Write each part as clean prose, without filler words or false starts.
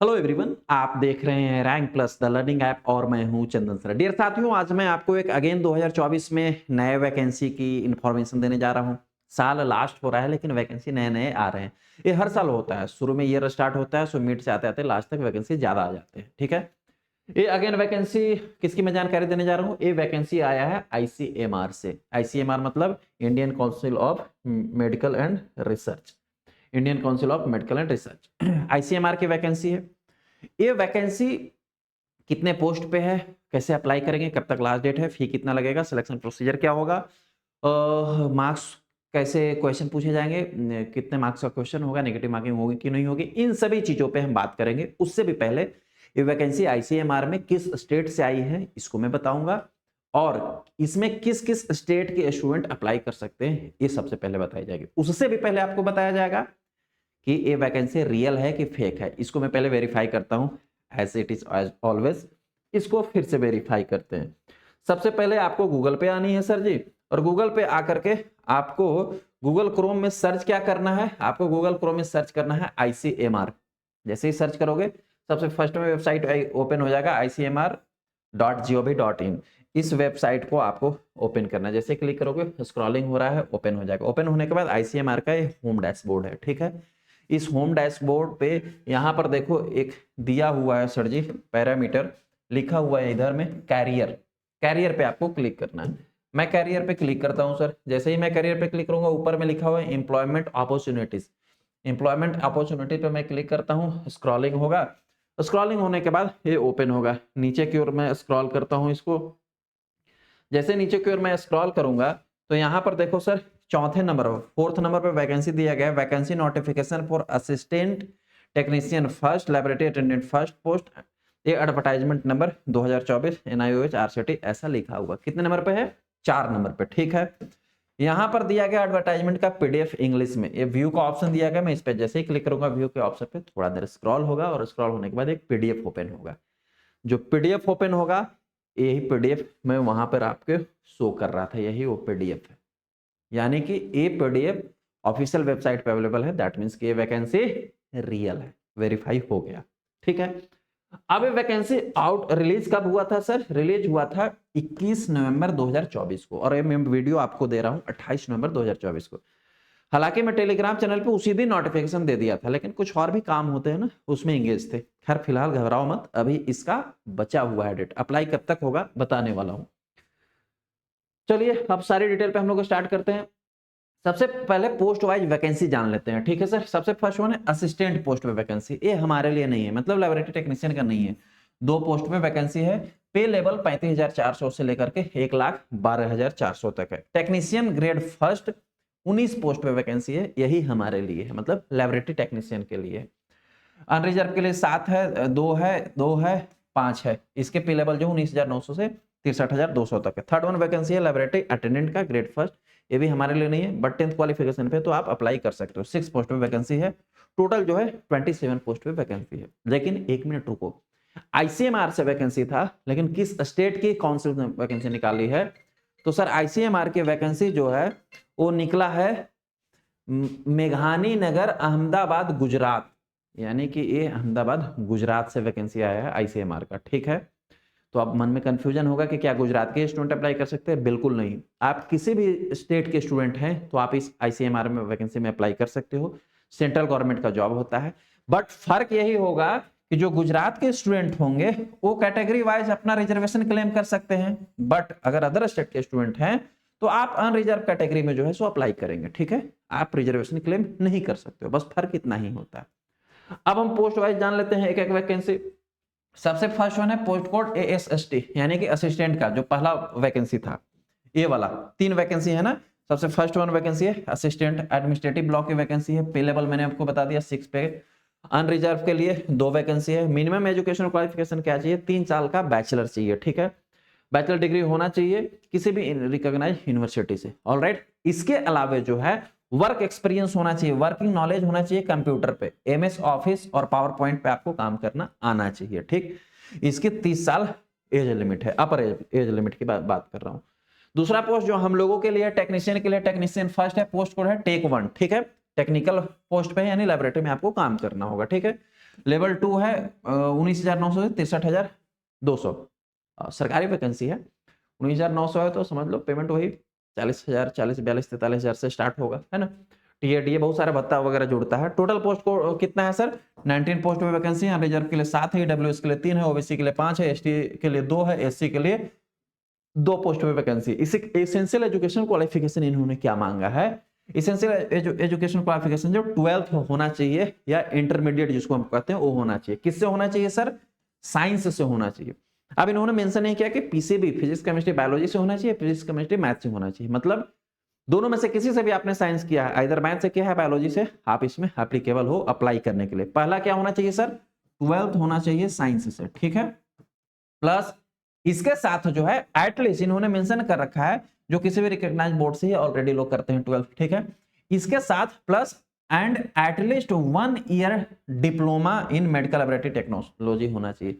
Hello everyone, आप देख रहे हैं rank plus the learning app और मैं हूं चंदन सर। डियर साथियों, आज मैं आपको एक अगेन 2024 में नए वैकेंसी की इंफॉर्मेशन देने जा रहा हूं। साल लास्ट हो रहा है लेकिन वैकेंसी नए नए आ रहे हैं। ये हर साल होता है, शुरू में ईयर स्टार्ट होता है, सो मिड से आते आते लास्ट तक वैकेंसी ज्यादा आ जाते हैं। ठीक है, ये अगेन वैकेंसी किसकी मैं जानकारी देने जा रहा हूँ। ये वैकेंसी आया है आईसीएमआर से। आईसीएमआर मतलब Indian council of medical and research. Indian council of medical and research ICMR की वैकेंसी है। ये वैकेंसी कितने पोस्ट पे है, कैसे अप्लाई करेंगे, कब तक लास्ट डेट है, फी कितना लगेगा, सिलेक्शन प्रोसीजर क्या होगा, मार्क्स कैसे क्वेश्चन पूछे जाएंगे, कितने मार्क्स का क्वेश्चन होगा, नेगेटिव मार्किंग होगी कि नहीं होगी, इन सभी चीजों पे हम बात करेंगे। उससे भी पहले ये वैकेंसी आईसीएमआर में किस स्टेट से आई है इसको मैं बताऊंगा, और इसमें किस किस स्टेट के स्टूडेंट अप्लाई कर सकते हैं ये सबसे पहले बताई जाएगी। उससे भी पहले आपको बताया जाएगा कि ये वैकेंसी रियल है कि फेक है। इसको मैं पहले वेरीफाई करता हूं, as it is as always. इसको फिर से वेरीफाई करते हैं। सबसे पहले आपको गूगल पे आनी है सर जी, और गूगल पे आकर के आपको गूगल क्रोम में सर्च क्या करना है, आपको गूगल क्रोम में सर्च करना है आईसीएमआर। जैसे ही सर्च करोगे सबसे फर्स्ट में वेबसाइट ओपन हो जाएगा icmr.gov.in। इस वेबसाइट को आपको ओपन करना है। जैसे क्लिक करोगे स्क्रॉलिंग हो रहा है, ओपन हो जाएगा। ओपन होने के बाद आईसीएमआर का ये होम डैशबोर्ड है। ठीक है, इस होम डैशबोर्ड पे यहाँ पर देखो एक दिया हुआ है सर जी पैरामीटर, लिखा हुआ है इधर में कैरियर। कैरियर पे आपको क्लिक करना है। मैं कैरियर पे क्लिक करता हूँ सर। जैसे ही मैं कैरियर पे क्लिक करूंगा ऊपर में लिखा हुआ है एम्प्लॉयमेंट अपॉर्चुनिटीज। एम्प्लॉयमेंट अपॉर्चुनिटी पे मैं क्लिक करता हूँ, स्क्रॉलिंग होगा। स्क्रॉलिंग होने के बाद ये ओपन होगा। नीचे की ओर मैं स्क्रॉल करता हूँ इसको। जैसे नीचे की ओर मैं स्क्रॉल करूंगा तो यहाँ पर देखो सर, चौथे नंबर पर, फोर्थ नंबर पर वैकेंसी दिया गया है। Vacancy notification for assistant technician first laboratory attendant first post. ये एडवर्टाइजमेंट नंबर 2024 एनआईओएच आरसीटी ऐसा लिखा हुआ। कितने नंबर पे है? 4 नंबर पे। ठीक है, यहाँ पर दिया गया एडवर्टाइजमेंट का पीडीएफ इंग्लिश में। ये व्यू का ऑप्शन दिया गया। मैं इस पे जैसे ही क्लिक करूंगा व्यू के ऑप्शन पे थोड़ा देर स्क्रॉल होगा, और स्क्रॉल होने के बाद एक पीडीएफ ओपन होगा। जो पीडीएफ ओपन होगा यही पीडीएफ में वहां पर आपके शो कर रहा था, यही वो पीडीएफ है। यानी कि ये पीडीएफ ऑफिशियल वेबसाइट पे अवेलेबल है। दैट मींस कि ये वैकेंसी रियल है, वेरीफाई हो गया। ठीक है, अब ये वैकेंसी आउट रिलीज कब हुआ था सर? रिलीज हुआ था 21 नवंबर 2024 को, और ये मैं वीडियो आपको दे रहा हूं 28 नवंबर 2024 को। हालांकि मैं टेलीग्राम चैनल पे उसी दिन नोटिफिकेशन दे दिया था, लेकिन कुछ और भी काम होते हैं ना, उसमें एंगेज थे। खैर फिलहाल घबराओ मत, अभी इसका बचा हुआ है डेट। अप्लाई कब तक होगा बताने वाला हूं। चलिए अब सारी डिटेल पे हम लोग स्टार्ट करते हैं। सबसे पहले पोस्ट वाइज वैकेंसी जान लेते हैं। ठीक है सर, सबसे फर्स्ट वन है असिस्टेंट पोस्ट पे वैकेंसी। ये हमारे लिए नहीं है, मतलब लैबोरेटरी टेक्नीशियन का नहीं है। 2 पोस्ट पे वैकेंसी है। पे लेवल 35,400 से लेकर के 1,12,400 तक है। टेक्नीशियन ग्रेड फर्स्ट 19 पोस्ट पे वैकेंसी है, यही हमारे लिए है, मतलब लैबोरेटरी टेक्नीशियन के लिए। अनरिजर्व के लिए 7 है, 2 है 5 है। इसके पे लेवल जो 19,900 से 63,200 तक है। थर्ड वन वैकेंसी है लैबोरेटरी अटेंडेंट का ग्रेड फर्स्ट। ये भी हमारे लिए नहीं है, बट 10th क्वालिफिकेशन पे तो आप अप्लाई कर सकते हो। 6 पोस्ट पे वैकेंसी है। टोटल जो है 27 पोस्ट पे वैकेंसी है। लेकिन एक मिनट रुको, आईसीएमआर से वैकेंसी था, लेकिन किस स्टेट की काउंसिल ने वैकेंसी निकाली है? तो सर आईसीएमआर की वैकेंसी जो है वो निकला है मेघानी नगर, अहमदाबाद, गुजरात। यानी कि ये अहमदाबाद गुजरात से वैकेंसी आया है आईसीएमआर का। ठीक है, तो अब मन में कंफ्यूजन होगा कि क्या गुजरात के स्टूडेंट अप्लाई कर सकते हैं? बिल्कुल नहीं। आप किसी भी स्टेट के स्टूडेंट हैं तो आप इस आईसीएमआर में वैकेंसी में अप्लाई कर सकते हो। सेंट्रल गवर्नमेंट का जॉब होता है। बट फर्क यही होगा कि जो गुजरात के स्टूडेंट होंगे वो कैटेगरी वाइज अपना रिजर्वेशन क्लेम कर सकते हैं। बट अगर अदर स्टेट के स्टूडेंट हैं तो आप अनरिजर्व कैटेगरी में जो है सो अप्लाई करेंगे। ठीक है, आप रिजर्वेशन क्लेम नहीं कर सकते हो, बस फर्क इतना ही होता है। अब हम पोस्ट वाइज जान लेते हैं एक एक वैकेंसी। सबसे फर्स्ट वन है पोस्ट कोड एएसएसटी, यानी कि असिस्टेंट का जो पहला वैकेंसी था, ये वाला। 3 वैकेंसी है ना। सबसे फर्स्ट वन वैकेंसी है असिस्टेंट एडमिनिस्ट्रेटिव ब्लॉक की वैकेंसी है। पे लेवल मैंने आपको बता दिया 6 पे। अनरिजर्व के लिए 2 वैकेंसी है। मिनिमम एजुकेशन क्वालिफिकेशन क्या चाहिए? 3 साल का बैचलर चाहिए। ठीक है, बैचलर डिग्री होना चाहिए किसी भी रिकॉग्नाइज यूनिवर्सिटी से। ऑलराइट, इसके अलावा जो है वर्क एक्सपीरियंस होना चाहिए, वर्किंग नॉलेज होना चाहिए कंप्यूटर पे, एमएस ऑफिस और पावर पॉइंट पे आपको काम करना आना चाहिए। ठीक, इसकी 30 साल एज लिमिट है, अपर एज लिमिट की बात कर रहा हूं। दूसरा पोस्ट जो हम लोगों के लिए टेक्नीशियन के लिए, टेक्नीशियन फर्स्ट है, पोस्ट कोड है टेक 1। ठीक है, टेक्निकल पोस्ट पे है, यानी लैबोरेटरी में आपको काम करना होगा। ठीक है, लेवल 2 है 19,900 से 63,200 सरकारी वैकेंसी है। 19,900 है तो समझ लो पेमेंट वही 40,000, 40, 42, 43,000 से स्टार्ट होगा, है ना। टीए बहुत सारा भत्ता वगैरह जुड़ता है। टोटल पोस्ट को कितना है सर? 19 पोस्ट में वैकेंसी है। रिजर्व के लिए 7 है, ईडब्ल्यूएस के लिए 3 है, ओबीसी के लिए 5 है, एसटी के लिए 2 है, एससी के लिए 2 पोस्ट में वैकेंसी। इसी एसेंशियल एजुकेशन क्वालिफिकेशन इन्होंने क्या मांगा है? एसेंशियल एजुकेशन क्वालिफिकेशन जो 12th होना चाहिए या इंटरमीडिएट जिसको हम कहते हैं वो होना चाहिए। किससे होना चाहिए सर? साइंस से होना चाहिए। अब इन्होंने मेंशन नहीं किया कि पीसीबी फिजिक्स केमिस्ट्री बायोलॉजी से होना चाहिए, फिजिक्स केमिस्ट्री मैथ से होना चाहिए। मतलब दोनों में से किसी से भी आपने साइंस किया है, इधर मैथ से किया है, बायोलॉजी से, आप इसमें एप्लीकेबल हो अप्लाई करने के लिए। पहला क्या होना चाहिए सर? 12th होना चाहिए साइंस से, ठीक है। प्लस इसके साथ जो है एटलीस्ट इन्होंने मेंशन कर रखा है जो किसी भी रिकॉग्नाइज बोर्ड से ही ऑलरेडी लोग करते हैं 12th, ठीक है। इसके साथ plus and at least 1 year diploma in medical laboratory technology होना चाहिए।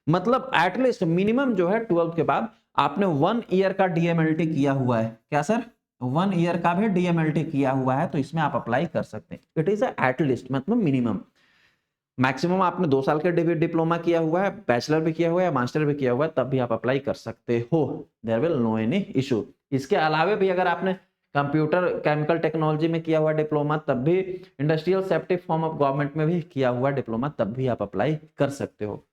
मतलब एटलीस्ट मिनिमम जो है 12th के बाद आपने 1 ईयर का डीएमएलटी किया हुआ है। क्या सर? 1 ईयर का भी डीएमएलटी किया हुआ है तो इसमें आप अप्लाई कर सकते हैं। इट इज एटलीस्ट मतलब मिनिमम। मैक्सिमम आपने 2 साल के डिप्लोमा किया हुआ है, बैचलर भी किया हुआ है, मास्टर भी किया हुआ है, तब भी आप अप्लाई कर सकते हो। There will no any issue. इसके अलावा भी अगर आपने कंप्यूटर केमिकल टेक्नोलॉजी में किया हुआ डिप्लोमा, तब भी industrial safety form of government में भी किया हुआ डिप्लोमा, तब भी आप अप्लाई कर सकते हो।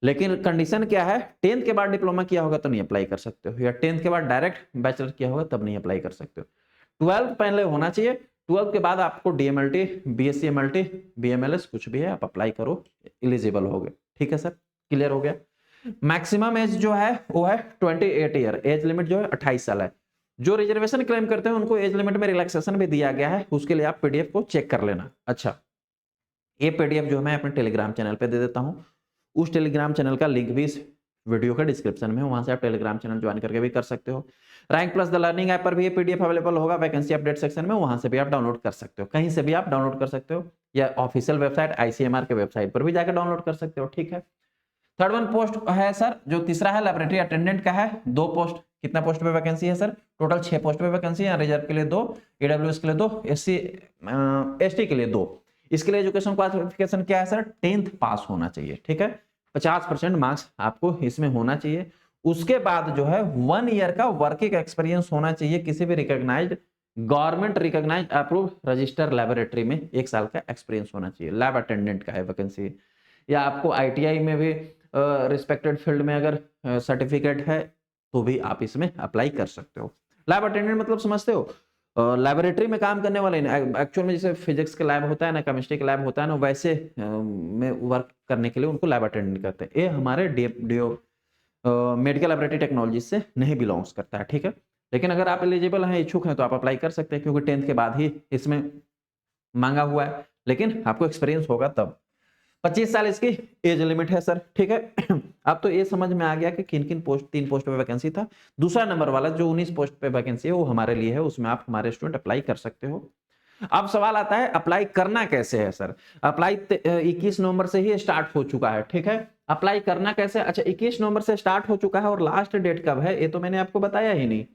लेकिन कंडीशन क्या है? 10th के बाद डिप्लोमा किया होगा तो नहीं अप्लाई कर सकते हो, या 10th के बाद डायरेक्ट बैचलर किया होगा तब नहीं अप्लाई कर सकते हो। 12th पहले होना चाहिए। 12th के बाद आपको डीएमएलटी, बीएससी एमएलटी, बीएमएलएस कुछ भी है आप अप्लाई करो, एलिजिबल हो गए। ठीक है सर, क्लियर हो गया। मैक्सिमम एज जो है वो है 28 ईयर, एज लिमिट जो है 28 साल है। जो रिजर्वेशन क्लेम करते हैं उनको एज लिमिट में रिलैक्सेशन भी दिया गया है, उसके लिए आप पीडीएफ को चेक कर लेना। अच्छा, ये पीडीएफ जो है मैं अपने टेलीग्राम चैनल पे दे देता हूं। उस टेलीग्राम चैनल का लिंक भी इस वीडियो का डिस्क्रिप्शन में, वहां से आप टेलीग्राम चैनल ज्वाइन करके भी कर सकते हो। Rank plus the learning app पर भी ये पीडीएफ अवेलेबल होगा, वैकेंसी अपडेट सेक्शन में, वहां से भी आप डाउनलोड कर सकते हो। कहीं से भी आप डाउनलोड कर सकते हो, या ऑफिशियल वेबसाइट आईसीएमआर के वेबसाइट पर भी जाकर डाउनलोड कर सकते हो। ठीक है। थर्ड वन पोस्ट है सर, जो तीसरा है लैबोरेटरी अटेंडेंट का है। 2 पोस्ट, कितना पोस्ट पे वैकेंसी है सर? टोटल 6 पोस्ट पे वैकेंसी है। रिजर्व के लिए 2, ईडब्ल्यूएस के लिए 2, एससी एसटी के लिए 2। इसके लिए एजुकेशन क्वालिफिकेशन क्या है सर? 10th पास होना चाहिए। ठीक है, 50% मार्क्स आपको इसमें होना चाहिए। उसके बाद जो है 1 ईयर का वर्किंग एक्सपीरियंस होना चाहिए किसी भी recognised government recognised approve register laboratory में। 1 साल का एक्सपीरियंस होना चाहिए। लैब अटेंडेंट का है वैकेंसी। या आपको आईटीआई में भी रिस्पेक्टेड फील्ड में अगर सर्टिफिकेट है तो भी आप इसमें अप्लाई कर सकते हो। लैब अटेंडेंट मतलब समझते हो? लैबोरेटरी में काम करने वाले। एक्चुअल में जैसे फिजिक्स का लैब होता है ना, केमिस्ट्री का लैब होता है ना, वैसे में वर्क करने के लिए उनको लैब अटेंडेंट कहते हैं। ये हमारे मेडिकल लैबोरेटरी टेक्नोलॉजी से नहीं बिलोंग्स करता है। ठीक है, लेकिन अगर आप एलिजिबल हैं, इच्छुक हैं, तो आप अप्लाई कर सकते हैं, क्योंकि 10th के बाद ही इसमें मांगा हुआ है, लेकिन आपको एक्सपीरियंस होगा तब। 25 साल इसकी एज लिमिट है सर। ठीक है। अब तो ये समझ में आ गया कि किन किन पोस्ट, 3 पोस्ट पे वैकेंसी था। दूसरा नंबर वाला जो 19 पोस्ट पे वैकेंसी है वो हमारे लिए है, उसमें आप हमारे स्टूडेंट अप्लाई कर सकते हो। अब सवाल आता है अप्लाई करना कैसे है सर? अप्लाई 21 नवंबर से ही स्टार्ट हो चुका है। ठीक है, अप्लाई करना कैसे? अच्छा, 21 नवंबर से स्टार्ट हो चुका है, और लास्ट डेट कब है ये तो मैंने आपको बताया ही नहीं।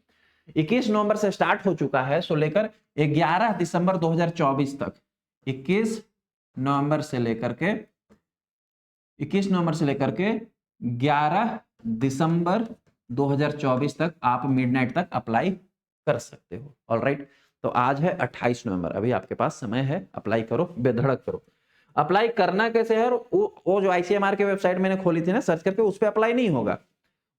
21 नवंबर से स्टार्ट हो चुका है, सो लेकर 11 दिसंबर 2024 तक। 21 नवंबर से लेकर के 11 दिसंबर 2024 तक आप मिडनाइट तक अप्लाई कर सकते हो। ऑलराइट, तो आज है 28 नवंबर, अभी आपके पास समय है, अप्लाई करो, बेधड़क करो। अप्लाई करना कैसे है? वो जो आईसीएमआर की वेबसाइट मैंने खोली थी ना सर्च करके, उस पर अप्लाई नहीं होगा।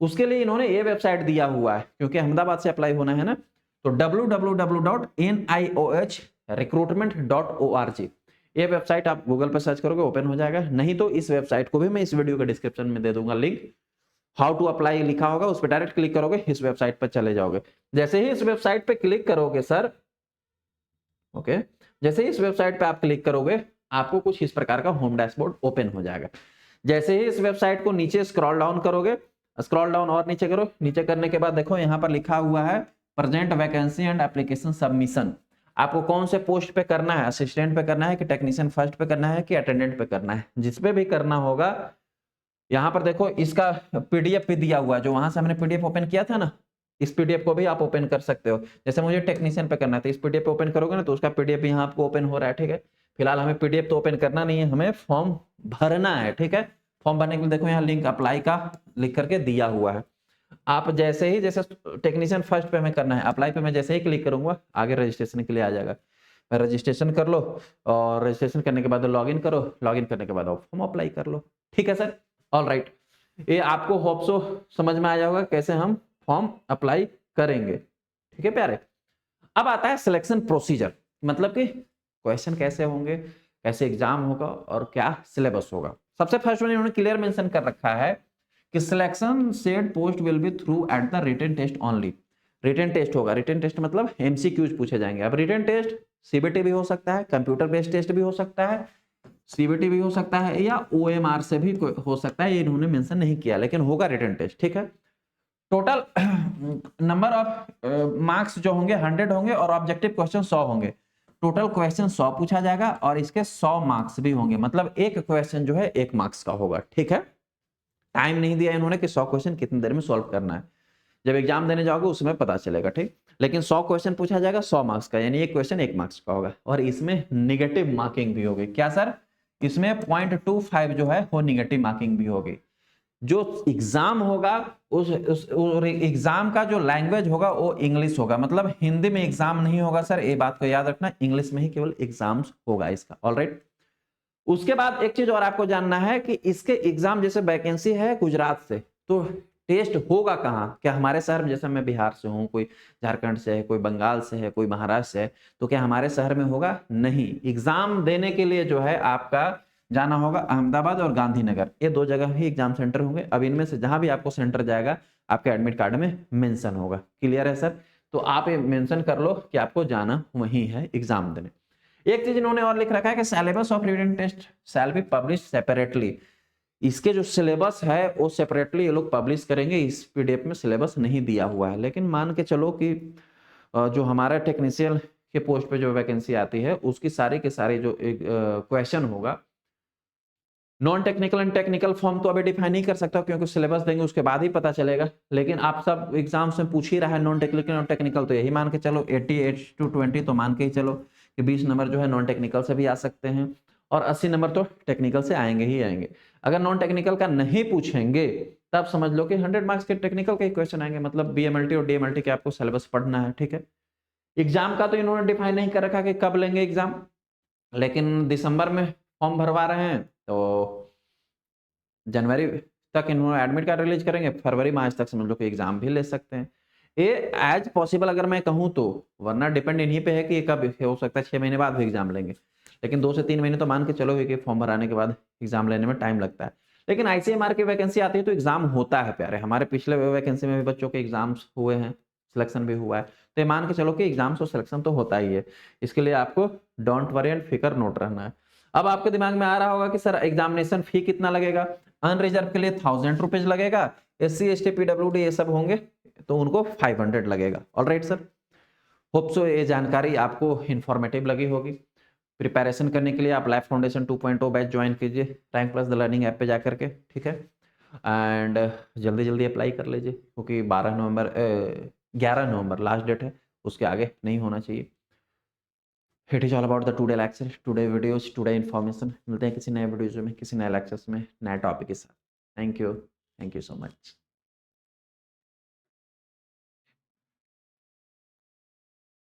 उसके लिए इन्होंने ये वेबसाइट दिया हुआ है, क्योंकि अहमदाबाद से अप्लाई होना है ना, तो www.niohrecruitment.org ये वेबसाइट आप गूगल पर सर्च करोगे ओपन हो जाएगा। नहीं तो इस वेबसाइट को भी मैं इस वीडियो के डिस्क्रिप्शन में दे दूंगा लिंक। हाउ टू अप्लाई लिखा होगा, उस पर डायरेक्ट क्लिक करोगे, इस वेबसाइट पर चले जाओगे। जैसे ही इस वेबसाइट पे क्लिक करोगे सर, ओके, जैसे ही इस वेबसाइट पे आप क्लिक करोगे, आपको कुछ इस प्रकार का होम डैशबोर्ड ओपन हो जाएगा। जैसे ही इस वेबसाइट को नीचे स्क्रॉल डाउन करोगे, स्क्रॉल डाउन और नीचे करो, नीचे करने के बाद देखो यहाँ पर लिखा हुआ है present vacancy and application submission. आपको कौन से पोस्ट पे करना है? असिस्टेंट पे करना है कि टेक्नीशियन फर्स्ट पे करना है कि अटेंडेंट पे करना है? जिस पे भी करना होगा, यहाँ पर देखो इसका पीडीएफ भी दिया हुआ है, जो वहां से हमने पीडीएफ ओपन किया था ना, इस पीडीएफ को भी आप ओपन कर सकते हो। जैसे मुझे टेक्नीशियन पे करना था, इस पीडीएफ पे ओपन करोगे ना तो उसका पीडीएफ यहाँ आपको ओपन हो रहा है। ठीक है, फिलहाल हमें पीडीएफ तो ओपन करना नहीं है, हमें फॉर्म भरना है, ठीक है। फॉर्म भरने के लिए देखो यहाँ लिंक अप्लाई का लिख करके दिया हुआ है। आप जैसे ही, जैसे टेक्नीशियन फर्स्ट पे हमें करना है, अप्लाई पे मैं जैसे ही क्लिक करूंगा आगे रजिस्ट्रेशन के लिए आ जाएगा। रजिस्ट्रेशन कर लो और रजिस्ट्रेशन करने के बाद लॉगिन करो, लॉगिन करने के बाद फॉर्म अप्लाई कर लो, ठीक है सर। ऑल राइट, ये आपको होप सो समझ में आ जाएगा कैसे हम फॉर्म अप्लाई करेंगे, ठीक है प्यारे। अब आता है सिलेक्शन प्रोसीजर, मतलब कि क्वेश्चन कैसे होंगे, कैसे एग्जाम होगा और क्या सिलेबस होगा। सबसे फर्स्ट में इन्होंने क्लियर मेंशन कर रखा है कि selection said post will be through at the written test only. Written test होगा, रिटन टेस्ट मतलब एमसीक्यूज पूछे जाएंगे। अब रिटन टेस्ट सीबीटी भी हो सकता है, कंप्यूटर बेस्ड टेस्ट भी हो सकता है, सीबीटी भी हो सकता है, या ओएमआर से भी हो सकता है, ये इन्होंने मेंशन नहीं किया, लेकिन होगा रिटन टेस्ट, ठीक है। टोटल नंबर ऑफ मार्क्स जो होंगे 100 होंगे और ऑब्जेक्टिव क्वेश्चन 100 होंगे। टोटल क्वेश्चन 100 पूछा जाएगा और इसके 100 मार्क्स भी होंगे, मतलब एक क्वेश्चन जो है 1 मार्क्स का होगा, ठीक है। टाइम नहीं दिया इन्होंने कि 100 क्वेश्चन कितनी देर में सॉल्व करना है, जब एग्जाम देने जाओगे उसमें पता चलेगा, ठीक। लेकिन 100 क्वेश्चन पूछा जाएगा 100 मार्क्स का, यानी एक क्वेश्चन 1 मार्क्स का होगा। और इसमें निगेटिव मार्किंग भी होगी, क्या सर? इसमें 0.25 जो है वो निगेटिव मार्किंग भी होगी। जो एग्जाम होगा उस एग्जाम का जो लैंग्वेज होगा वो इंग्लिश होगा, मतलब हिंदी में एग्जाम नहीं होगा सर, ये बात को याद रखना, इंग्लिश में ही केवल एग्जाम्स होगा इसका। ऑलराइट, उसके बाद एक चीज और आपको जानना है कि इसके एग्जाम, जैसे वैकेंसी है गुजरात से, तो टेस्ट होगा कहाँ? क्या हमारे शहर में, जैसे मैं बिहार से हूँ, कोई झारखंड से है, कोई बंगाल से है, कोई महाराष्ट्र से है, तो क्या हमारे शहर में होगा? नहीं। एग्जाम देने के लिए जो है आपका जाना होगा अहमदाबाद और गांधीनगर, ये 2 जगह ही एग्जाम सेंटर होंगे। अब इनमें से जहां भी आपको सेंटर जाएगा आपके एडमिट कार्ड में मेंशन होगा। क्लियर है सर? तो आप ये मेंशन कर लो कि आपको जाना वहीं है एग्जाम देने। एक चीज इन्होंने और लिख रखा है कि syllabus of written test shall be publish separately. इसके जो सिलेबस है वो सेपरेटली ये लोग पब्लिश करेंगे, इस पीडीएफ में सिलेबस नहीं दिया हुआ है। लेकिन मान के चलो कि जो हमारा टेक्नीशियन के पोस्ट पे जो वैकेंसी आती है उसकी सारी के सारी जो क्वेश्चन होगा, non technical and technical form तो अभी डिफाइन नहीं कर सकता क्योंकि सिलेबस देंगे उसके बाद ही पता चलेगा। लेकिन आप सब एग्जाम्स में पूछ ही रहा है नॉन टेक्निकल और टेक्निकल, तो यही मान के चलो 88 to 20 तो मान के ही चलो कि 20 नंबर जो है नॉन टेक्निकल से भी आ सकते हैं और 80 नंबर तो टेक्निकल से आएंगे ही आएंगे। अगर नॉन टेक्निकल का नहीं पूछेंगे तब समझ लो कि 100 मार्क्स के टेक्निकल के क्वेश्चन आएंगे, मतलब बीएमएलटी और डीएमएलटी के आपको सिलेबस पढ़ना है, ठीक है। एग्जाम का तो इन्होंने डिफाइन नहीं कर रखा कि कब लेंगे एग्जाम, लेकिन दिसंबर में फॉर्म भरवा रहे हैं तो जनवरी तक इन्होंने एडमिट कार्ड रिलीज करेंगे, फरवरी मार्च तक समझ लो कि एग्जाम भी ले सकते हैं। ये एज पॉसिबल अगर मैं कहूं तो, वरना डिपेंड इन्हीं पे है कि कब हो सकता है 6 महीने बाद भी एग्जाम लेंगे, लेकिन 2 से 3 महीने तो मान के चलो कि फॉर्म भराने के बाद एग्जाम लेने में टाइम लगता है। लेकिन आईसीएमआर की वैकेंसी आती है तो एग्जाम होता है प्यारे, हमारे पिछले वैकेंसी में भी बच्चों के एग्जाम्स हुए हैं, सिलेक्शन भी हुआ है, तो ये मान के चलो कि एग्जाम्स और सिलेक्शन तो होता ही है। इसके लिए आपको डोंट वरी एंड फिकर नोट रहना है। अब आपके दिमाग में आ रहा होगा कि सर एग्जामिनेशन फी कितना लगेगा? अनरिजर्व के लिए 1000 रुपीज लगेगा, SC ST PWD ये सब होंगे तो उनको 500 लगेगा। ऑलराइट सर, होप सो ये जानकारी आपको इंफॉर्मेटिव लगी होगी। प्रिपरेशन करने के लिए आप लाइफ फाउंडेशन 2.0 बैच ज्वाइन कीजिए rank plus the learning app पे जाकर के, ठीक है। एंड जल्दी जल्दी अप्लाई कर लीजिए क्योंकि 11 नवंबर लास्ट डेट है, उसके आगे नहीं होना चाहिए। It is all about the today lecture, today videos, today information. मिलते हैं किसी नए वीडियोज में, किसी नए लेक्चर्स में, नए टॉपिक के साथ। Thank you so much.